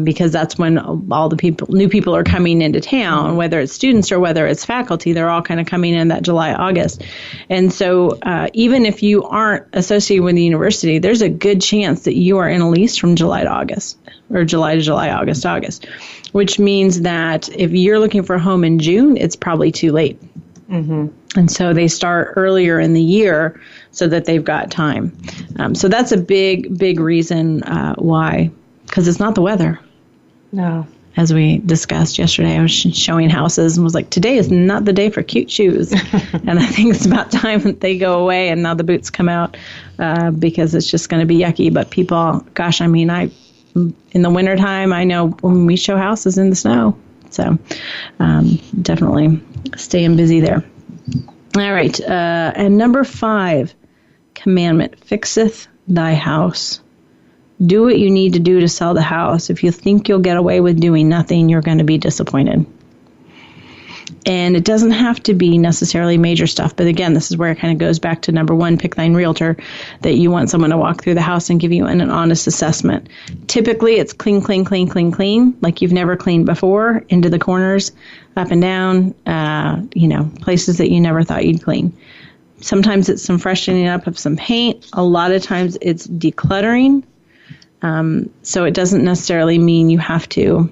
Because that's when all the new people are coming into town, whether it's students or whether it's faculty, they're all kind of coming in that July, August. And so even if you aren't associated with the university, there's a good chance that you are in a lease from July to August, or July to July, August to August, which means that if you're looking for a home in June, it's probably too late. Mm-hmm. And so they start earlier in the year so that they've got time. So that's a big, big reason why. Because it's not the weather. No. As we discussed yesterday, I was showing houses and was like, today is not the day for cute shoes. And I think it's about time that they go away and now the boots come out because it's just going to be yucky. But people, gosh, in the wintertime, I know when we show houses in the snow. So definitely staying busy there. All right. And number 5, commandment, fixeth thy house. Do what you need to do to sell the house. If you think you'll get away with doing nothing, you're going to be disappointed. And it doesn't have to be necessarily major stuff. But again, this is where it kind of goes back to number 1, pick thine realtor, that you want someone to walk through the house and give you an honest assessment. Typically, it's clean, clean, clean, clean, clean, like you've never cleaned before, into the corners, up and down, places that you never thought you'd clean. Sometimes it's some freshening up of some paint. A lot of times it's decluttering. So it doesn't necessarily mean you have to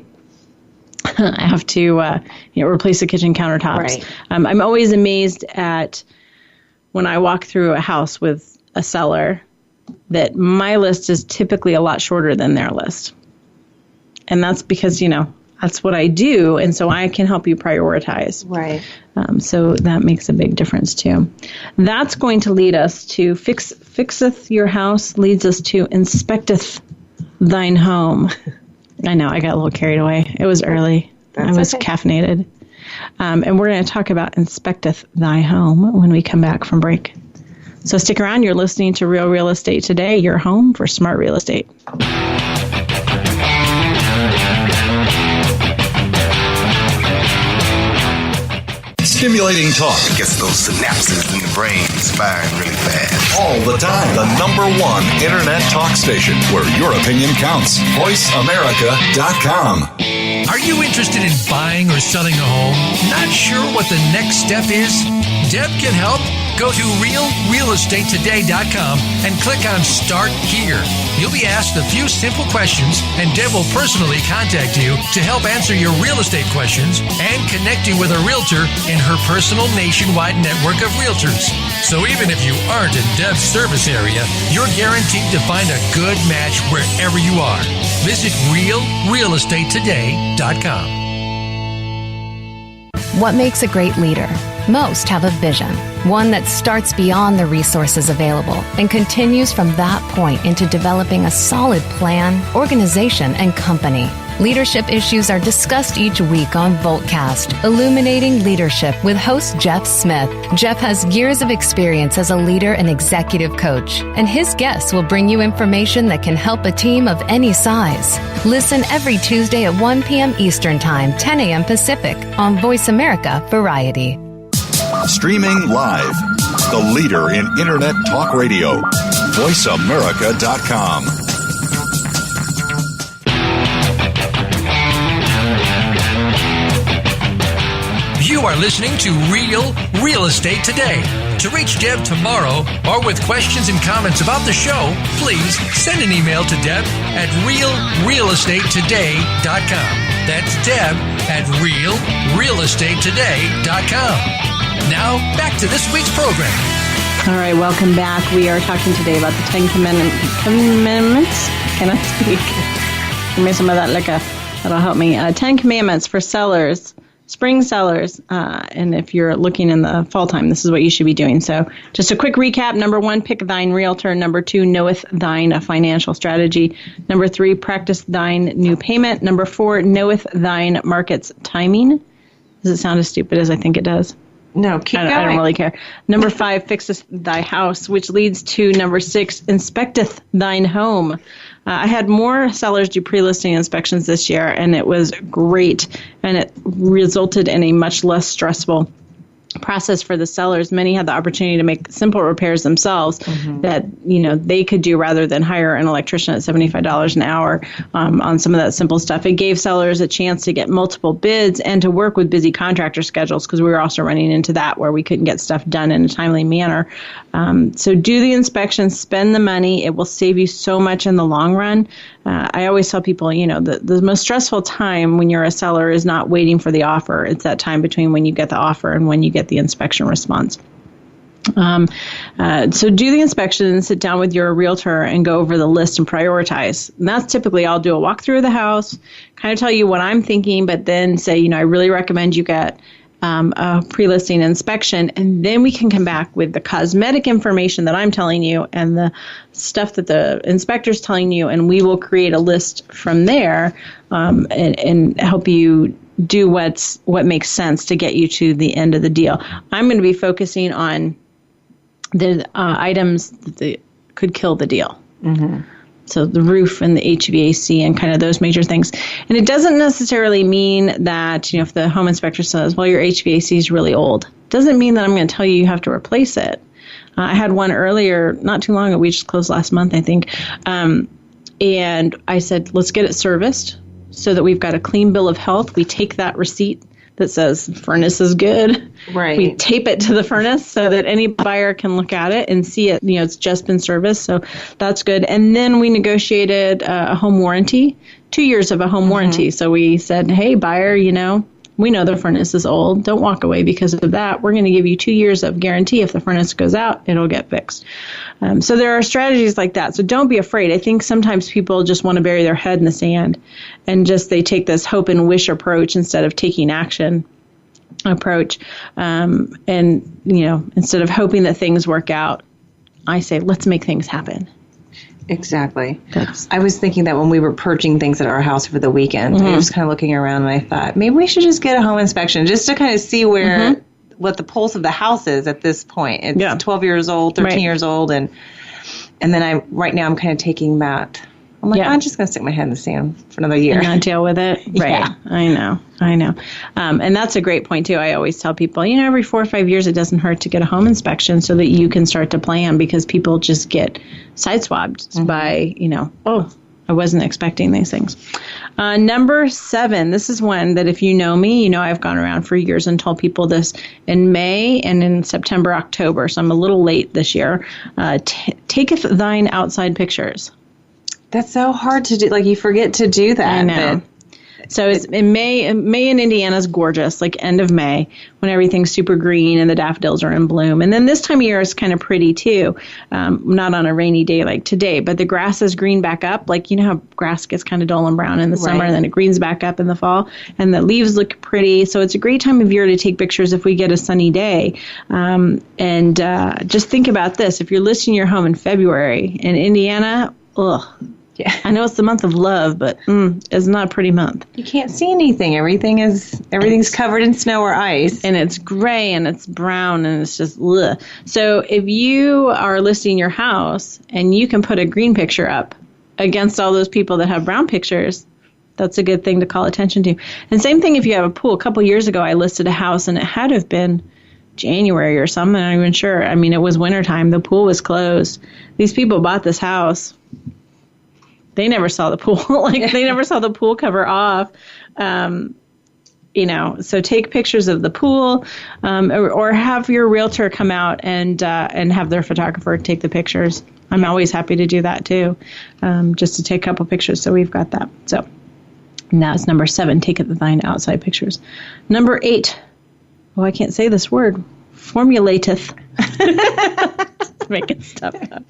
replace the kitchen countertops. Right. I'm always amazed at when I walk through a house with a seller that my list is typically a lot shorter than their list. And that's because, that's what I do. And so I can help you prioritize. Right. So that makes a big difference too. That's going to lead us to fixeth your house, leads us to inspecteth thine home. I know, I got a little carried away. It was early. I was caffeinated. And we're going to talk about inspecteth thy home when we come back from break. So stick around. You're listening to Real Real Estate Today, your home for smart real estate. Stimulating talk. It gets those synapses in the brain firing really fast. All the time. The number 1 internet talk station where your opinion counts. VoiceAmerica.com. Are you interested in buying or selling a home? Not sure what the next step is? Deb can help. Go to realrealestatetoday.com and click on Start Here. You'll be asked a few simple questions, and Deb will personally contact you to help answer your real estate questions and connect you with a realtor in her personal nationwide network of realtors. So even if you aren't in Deb's service area, you're guaranteed to find a good match wherever you are. Visit realrealestatetoday.com. What makes a great leader? Most have a vision, one that starts beyond the resources available and continues from that point into developing a solid plan, organization, and company. Leadership issues are discussed each week on Voltcast, Illuminating Leadership with host Jeff Smith. Jeff has years of experience as a leader and executive coach, and his guests will bring you information that can help a team of any size. Listen every Tuesday at 1 p.m. Eastern Time, 10 a.m. Pacific on Voice America Variety. Streaming live. The leader in internet talk radio. VoiceAmerica.com. You are listening to Real Estate Today. To reach Deb Tomaro or with questions and comments about the show, please send an email to Deb at realrealestatetoday.com. That's Deb at realrealestatetoday.com. Now, back to this week's program. All right, welcome back. We are talking today about the 10 Commandments. Can I speak? Give me some of that liquor. That'll help me. 10 Commandments for sellers, spring sellers. And if you're looking in the fall time, this is what you should be doing. So just a quick recap. Number 1, pick thine realtor. Number 2, knoweth thine financial strategy. Number 3, practice thine new payment. Number 4, knoweth thine market's timing. Does it sound as stupid as I think it does? No, keep going. I don't really care. Number 5, fixeth thy house, which leads to number 6, inspecteth thine home. I had more sellers do pre-listing inspections this year, and it was great, and it resulted in a much less stressful process for the sellers. Many had the opportunity to make simple repairs themselves that they could do rather than hire an electrician at $75 an hour on some of that simple stuff. It gave sellers a chance to get multiple bids and to work with busy contractor schedules, because we were also running into that where we couldn't get stuff done in a timely manner. So do the inspection, spend the money. It will save you so much in the long run. I always tell people, the most stressful time when you're a seller is not waiting for the offer. It's that time between when you get the offer and when you get the inspection response. So do the inspection and sit down with your realtor and go over the list and prioritize. And that's typically, I'll do a walkthrough of the house, kind of tell you what I'm thinking, but then say, I really recommend you get a pre-listing inspection, and then we can come back with the cosmetic information that I'm telling you and the stuff that the inspector's telling you, and we will create a list from there and help you do what makes sense to get you to the end of the deal. I'm going to be focusing on the items that could kill the deal. Mm-hmm. So the roof and the HVAC and kind of those major things. And it doesn't necessarily mean that, if the home inspector says, well, your HVAC is really old, doesn't mean that I'm going to tell you have to replace it. I had one earlier, not too long ago. We just closed last month, I think. And I said, let's get it serviced so that we've got a clean bill of health. We take that receipt that says furnace is good. Right. We tape it to the furnace so that any buyer can look at it and see it. It's just been serviced. So that's good. And then we negotiated a home warranty, 2 years of a home warranty. So we said, hey, buyer, we know the furnace is old. Don't walk away because of that. We're going to give you 2 years of guarantee. If the furnace goes out, it'll get fixed. So there are strategies like that. So don't be afraid. I think sometimes people just want to bury their head in the sand and they take this hope and wish approach instead of taking action approach. Instead of hoping that things work out, I say, let's make things happen. Exactly. I was thinking that when we were purging things at our house for the weekend, I was kind of looking around and I thought, maybe we should just get a home inspection just to kind of see what the pulse of the house is at this point. It's 12 years old, 13 years old. And then right now I'm kind of taking that. I'm like, I'm just going to stick my head in the sand for another year. And not deal with it. Right. Yeah. I know. And that's a great point, too. I always tell people, every 4 or 5 years, it doesn't hurt to get a home inspection so that you can start to plan, because people just get sideswiped by, I wasn't expecting these things. Number 7, this is one that if you know me, I've gone around for years and told people this in May and in September, October. So I'm a little late this year. Taketh thine outside pictures. That's so hard to do. Like, you forget to do that. I know. So it's in May. May in Indiana is gorgeous, like end of May, when everything's super green and the daffodils are in bloom. And then this time of year is kind of pretty too. Not on a rainy day like today, but the grass is green back up. Like, how grass gets kind of dull and brown in the summer, and then it greens back up in the fall, and the leaves look pretty. So it's a great time of year to take pictures if we get a sunny day. And just think about this. If you're listing your home in February in Indiana, yeah, I know it's the month of love, but it's not a pretty month. You can't see anything. Everything's covered in snow or ice. And it's gray and it's brown and it's just ugh. So if you are listing your house and you can put a green picture up against all those people that have brown pictures, that's a good thing to call attention to. And same thing if you have a pool. A couple years ago, I listed a house and it had to have been January or something. I'm not even sure. I mean, it was wintertime. The pool was closed. These people bought this house. They never saw the pool. They never saw the pool cover off. So take pictures of the pool, or have your realtor come out and have their photographer take the pictures. I'm always happy to do that too, just to take a couple pictures. So we've got that. So now it's number 7, take the thine outside pictures. Number 8, I can't say this word, formulateth. Making stuff up.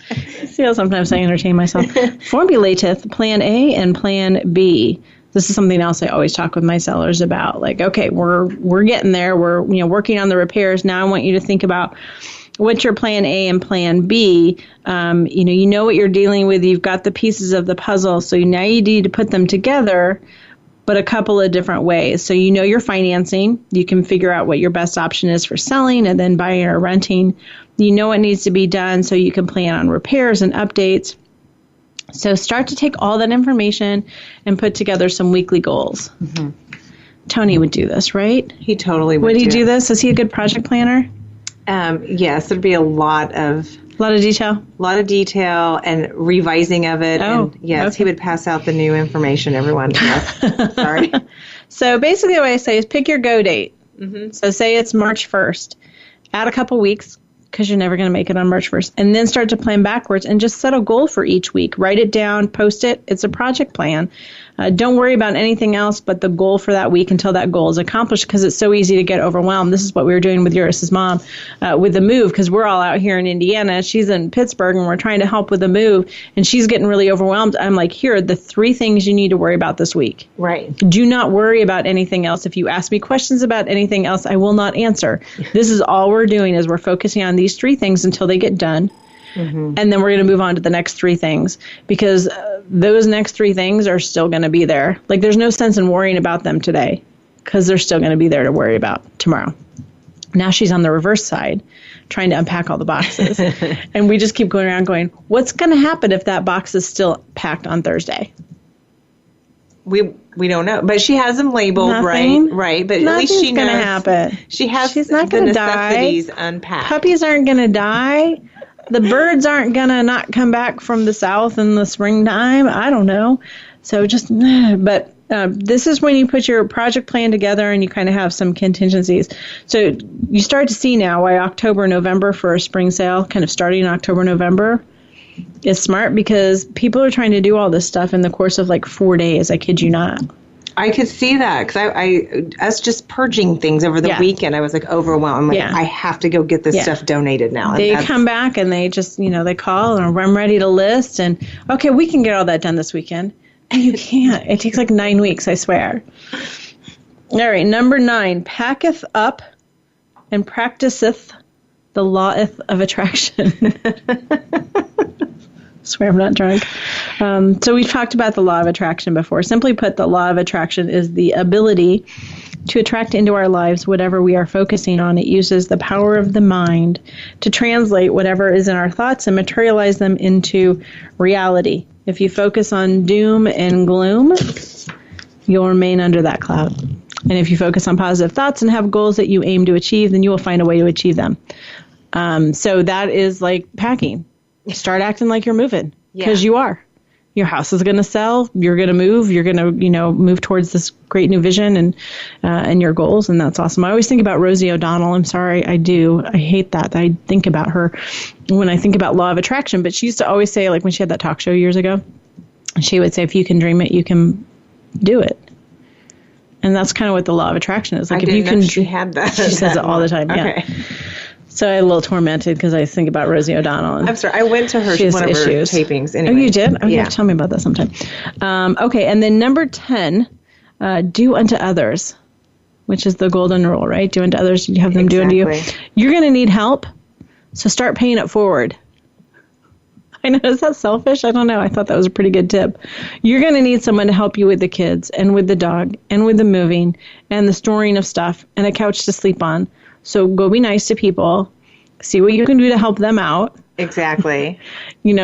See how sometimes I entertain myself. Formulateth plan A and plan B. This is something else I always talk with my sellers about. Like, okay, we're getting there. We're working on the repairs. Now I want you to think about what's your plan A and plan B. You know what you're dealing with. You've got the pieces of the puzzle. So now you need to put them together, but a couple of different ways. So your financing. You can figure out what your best option is for selling and then buying or renting. You know what needs to be done, so you can plan on repairs and updates. So start to take all that information and put together some weekly goals. Mm-hmm. Tony would do this, right? He totally would. Would he do this? Is he a good project planner? Yes, there'd be a lot of detail? A lot of detail and revising of it. Oh, and yes, okay. He would pass out the new information, everyone. Yes. Sorry. So basically what I say is pick your go date. Mm-hmm. So say it's March 1st. Add a couple weeks, because you're never going to make it on March 1st. And then start to plan backwards and just set a goal for each week. Write it down, post it. It's a project plan. Don't worry about anything else but the goal for that week until that goal is accomplished, because it's so easy to get overwhelmed. This is what we were doing with Eurus's mom with the move, because we're all out here in Indiana. She's in Pittsburgh, and we're trying to help with the move, and she's getting really overwhelmed. I'm like, here are the 3 things you need to worry about this week. Right. Do not worry about anything else. If you ask me questions about anything else, I will not answer. This is all we're doing, is we're focusing on these 3 things until they get done. Mm-hmm. And then we're going to move on to the next 3 things, because those next 3 things are still going to be there. Like, there's no sense in worrying about them today, because they're still going to be there to worry about tomorrow. Now she's on the reverse side trying to unpack all the boxes. And we just keep going around going, what's going to happen if that box is still packed on Thursday? We don't know, but she has them labeled. Nothing. right. But Nothing's at least she knows gonna happen. She's not the gonna necessities die. unpacked. Puppies aren't going to die. The birds aren't going to not come back from the south in the springtime. I don't know. So just, but this is when you put your project plan together and you kind of have some contingencies. So you start to see now why October, November for a spring sale, kind of starting in October, November, is smart, because people are trying to do all this stuff in the course of like 4 days. I kid you not. I could see that, because us just purging things over the weekend, I was like overwhelmed. I'm like, I have to go get this stuff donated now. They come back and they just, they call and I'm ready to list, and okay, we can get all that done this weekend. And you can't. It takes like 9 weeks, I swear. All right, number 9, packeth up and practiceth the law of attraction. Swear I'm not drunk. So we've talked about the law of attraction before. Simply put, the law of attraction is the ability to attract into our lives whatever we are focusing on. It uses the power of the mind to translate whatever is in our thoughts and materialize them into reality. If you focus on doom and gloom, you'll remain under that cloud. And if you focus on positive thoughts and have goals that you aim to achieve, then you will find a way to achieve them. So that is like packing. Start acting like you're moving, because you are. Your house is going to sell. You're going to move. You're going to, move towards this great new vision and your goals, and that's awesome. I always think about Rosie O'Donnell. I'm sorry, I do. I hate that. I think about her when I think about law of attraction. But she used to always say, like when she had that talk show years ago, she would say, "If you can dream it, you can do it." And that's kind of what the law of attraction is. Like, if you can, she had that. She says it all the time. Okay. Yeah. So I'm a little tormented because I think about Rosie O'Donnell. And I'm sorry. I went to her one of her tapings. Anyway. Oh, you did? Oh, yeah. Tell me about that sometime. Okay, and then number 10, do unto others, which is the golden rule, right? Do unto others, you have them do unto you. You're going to need help, so start paying it forward. I know, is that selfish? I don't know. I thought that was a pretty good tip. You're going to need someone to help you with the kids and with the dog and with the moving and the storing of stuff and a couch to sleep on. So go be nice to people. See what you can do to help them out. Exactly.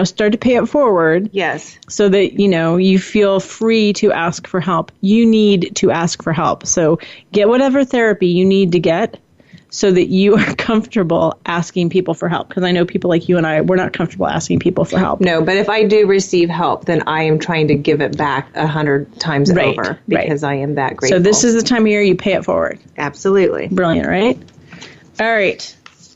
Start to pay it forward. Yes. So that, you feel free to ask for help. You need to ask for help. So get whatever therapy you need to get so that you are comfortable asking people for help. Because I know people like you and I, we're not comfortable asking people for help. No, but if I do receive help, then I am trying to give it back 100 times over because I am that grateful. So this is the time of year you pay it forward. Absolutely. Brilliant, right? All right.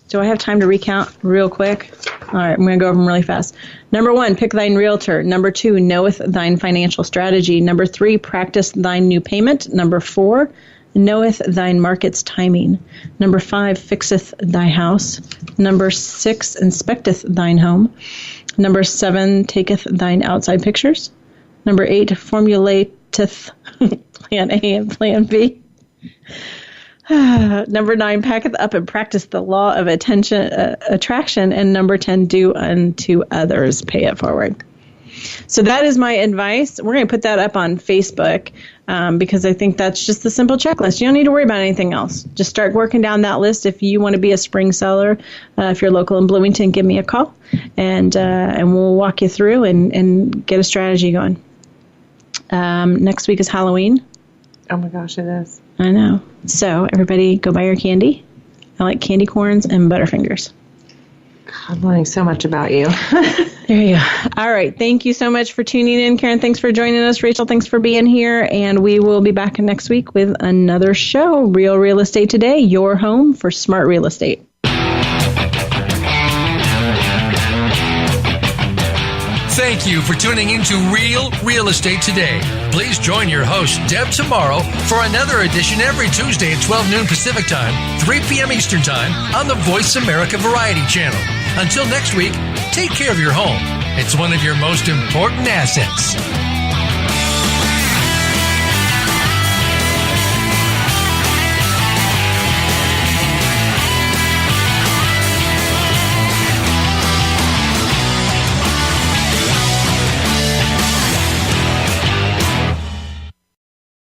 Do I have time to recount real quick? All right, I'm going to go over them really fast. Number 1, pick thine realtor. Number 2, knoweth thine financial strategy. Number 3, practice thine new payment. Number 4, knoweth thine market's timing. Number 5, fixeth thy house. Number 6, inspecteth thine home. Number 7, taketh thine outside pictures. Number 8, formulateth plan A and plan B. Number 9, packeth up and practice the law of attraction. And number 10, do unto others, pay it forward. So that is my advice. We're going to put that up on Facebook because I think that's just the simple checklist. You don't need to worry about anything else. Just start working down that list. If you want to be a spring seller, if you're local in Bloomington, give me a call, and we'll walk you through and get a strategy going. Next week is Halloween. Oh my gosh, it is. I know. So everybody go buy your candy. I like candy corns and Butterfingers. I'm learning so much about you. There you go. All right. Thank you so much for tuning in. Karen, thanks for joining us. Rachel, thanks for being here. And we will be back next week with another show. Real Estate Today, your home for smart real estate. Thank you for tuning into Real Estate Today. Please join your host, Deb Tomaro, for another edition every Tuesday at 12 noon Pacific Time, 3 p.m. Eastern Time on the Voice America Variety Channel. Until next week, take care of your home. It's one of your most important assets.